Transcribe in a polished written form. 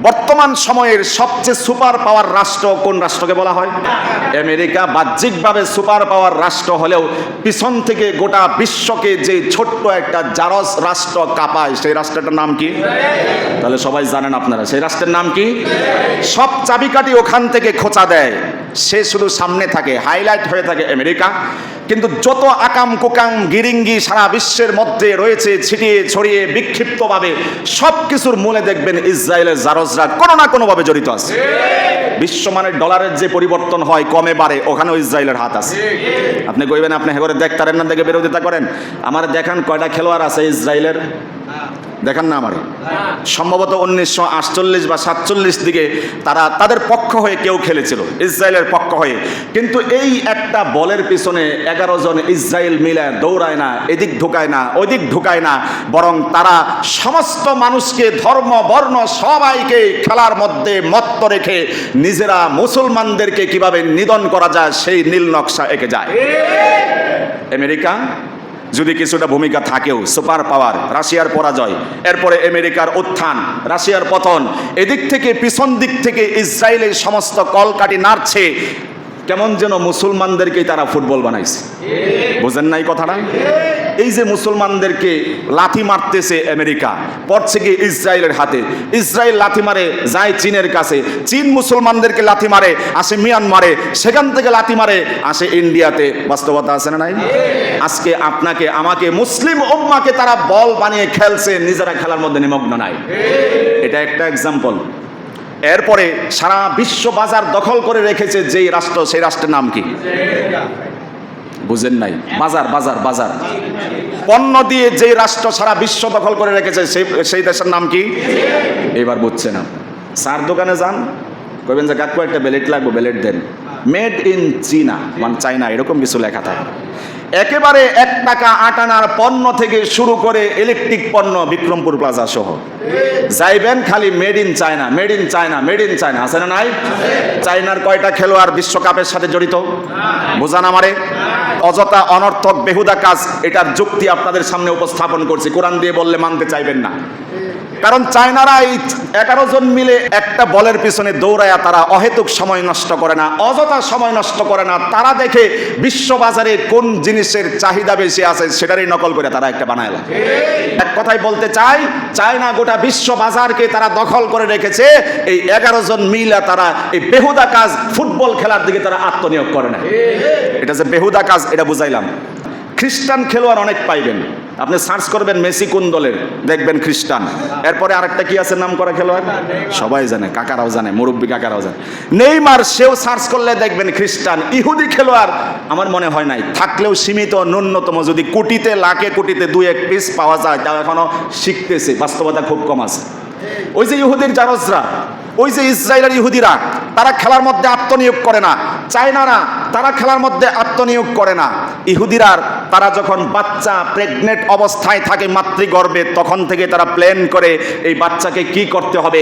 বর্তমান সময়ের সবচেয়ে সুপার পাওয়ার রাষ্ট্র কোন রাষ্ট্রকে বলা হয়? আমেরিকা। বাহ্যিকভাবে সুপার পাওয়ার রাষ্ট্র হলেও পিছন থেকে গোটা বিশ্বকে যে ছোট্ট একটা জারজ রাষ্ট্র কাঁপায়, সেই রাষ্ট্রটার নাম কি? তাহলে সবাই জানেন আপনারা সেই রাষ্ট্রের নাম কি? সব চাবিকাঠি ওখান থেকে খোঁচা দেয়, সে শুধু সামনে থাকে, হাইলাইট হয়ে থাকে আমেরিকা। কিন্তু যত আকাম কুকাম গিরিঙ্গি সারা বিশ্বের মধ্যে রয়েছে ছিটিয়ে ছড়িয়ে বিক্ষিপ্তভাবে, সব কিছুর মূলে দেখবেন ইসরায়েলের জারজরা কোনো না কোনোভাবে জড়িত আছে। বিশ্বমানের ডলারের যে পরিবর্তন হয়, কমে বাড়ে, ওখানেও ইসরায়েলের হাত আছে। আপনি কইবেন আপনি হেগরে দেখতারেন না, দেখে বিরোধিতা করেন। আমার দেখান কয়টা খেলোয়াড় আছে ইসরায়েলের, দেখান না আমারে। সম্ভবত 1948 বা 47 দিকে তারা তাদের পক্ষ হয়ে কেউ খেলেছিল, ইসরায়েলের পক্ষ হয়ে। কিন্তু এই একটা বলের পিছনে 11 জন ইসরায়েল মিলে দৌড়ায় না, এদিক ঢুকায় না, ওদিক ঢুকায় না, বরং তারা সমস্ত মানুষকে, ধর্ম বর্ণ সবাইকে খেলার মধ্যে মত্ত রেখে নিজেরা মুসলমানদেরকে কিভাবে নিধন করা যায় সেই নীল নকশা এঁকে যায়। আমেরিকা যদি কিছুটা ভূমিকা থাকেও, সুপার পাওয়ার, রাশিয়ার পরাজয়, এরপরে আমেরিকার উত্থান, রাশিয়ার পতন, এদিক থেকে পিছন দিক থেকে ইসরায়েলের সমস্ত কলকাঠি নাড়ছে, কেমন যেন মুসলমানদেরকে তারা ফুটবল বানাইছে। বুঝেন নাই কথাটা? এই যে মুসলমানদেরকে লাথি মারতেছে আমেরিকা, পড়ছে কি ইসরায়েলের হাতে। ইসরায়েল লাথি মারে যায় চীনের কাছে, চীন মুসলমানদেরকে লাথি মারে আসে মিয়ানমারে, সেখান থেকে লাথি মারে আসে ইন্ডিয়াতে। বাস্তবতা আছে না নাই? আজকে আপনাকে আমাকে মুসলিম উম্মাকে তারা বল বানিয়ে খেলছে, নিজেরা খেলার মধ্যে নিমগ্ন নাই। এটা একটা এক্সাম্পল। এরপরে সারা বিশ্ব বাজার দখল করে রেখেছে যেই রাষ্ট্র, সেই রাষ্ট্রের নাম কি? বুঝেন নাই? বাজার বাজার বাজার পণ্য দিয়ে যেই রাষ্ট্র সারা বিশ্ব দখল করে রেখেছে, সেই দেশের নাম কি? এবার বুঝছেন না? চার দোকানে যান, কইবেন যে কাকু একটা ব্যালেট লাগবে, ব্যালেট দেন, মেড ইন চীনা, মানে চায়না, এরকম কিছু লেখা থাকে। একেবারে 1 টাকা 8 আনার পণ্য থেকে শুরু করে ইলেকট্রিক পণ্য, বিক্রমপুর প্লাজা সহ যাইবেন খালি made in China, made in China, made in China. আছে না নাই? চায়নার কয়টা খেলোয়াড় বিশ্বকাপের সাথে জড়িত? বুঝান আমারে। অযথা অনর্থক বেহুদা কাজ, এটার যুক্তি আপনাদের সামনে উপস্থাপন করছি। কোরআন দিয়ে বললে মানতে চাইবেন না, কারণ চায়নারা এই 11 জন মিলে একটা বলের পিছনে দৌড়ায়া তারা অহেতুক সময় নষ্ট করে না, অযথা সময় নষ্ট করে না। তারা দেখে বিশ্ববাজারে কোন জিনিসের চাহিদা বেশি আছে, সেটারই নকল করে তারা একটা বানায়। এক কথায় বলতে চাই, চায়না গোটা বিশ্ব বাজারকে তারা দখল করে রেখেছে। এই 11 জন মিলে তারা এই বেহুদা কাজ, ফুটবল খেলার দিকে তারা আত্মনিয়োগ করে না। এটা যে বেহুদা কাজ, এটা বুঝাইলাম। খ্রিস্টান খেলোয়াড় অনেক পাইবেন, আপনি সার্চ করবেন মেসি কোন দলের, দেখবেন খ্রিস্টান। এরপরে আরেকটা কি আছে নাম করা খেলোয়াড়, সবাই জানে, কাকারাও জানে, মুরব্বী কাকারাও জানে, নেইমার, সেও সার্চ করলে দেখবেন খ্রিস্টান। ইহুদি খেলোয়াড় আমার মনে হয় নাই, থাকলেও সীমিত, ন্যূনতম যদি কোটিতে, লাখে কোটিতে 2-1 পিস পাওয়া যায়, তাও এখনো শিখতেছে, বাস্তবতা খুব কম আছে। ওই যে ইহুদির জারজরা, ওই যে ইসরায়েলের ইহুদিরা, তারা খেলার মধ্যে আত্মনিয়োগ করে না। চায়নারা, তারা খেলার মধ্যে আত্মনিয়োগ করে না। ইহুদিরা, তারা যখন বাচ্চা প্রেগনেন্ট অবস্থায় থাকে মাতৃগর্ভে, তখন থেকে তারা প্ল্যান করে এই বাচ্চাকে কি করতে হবে।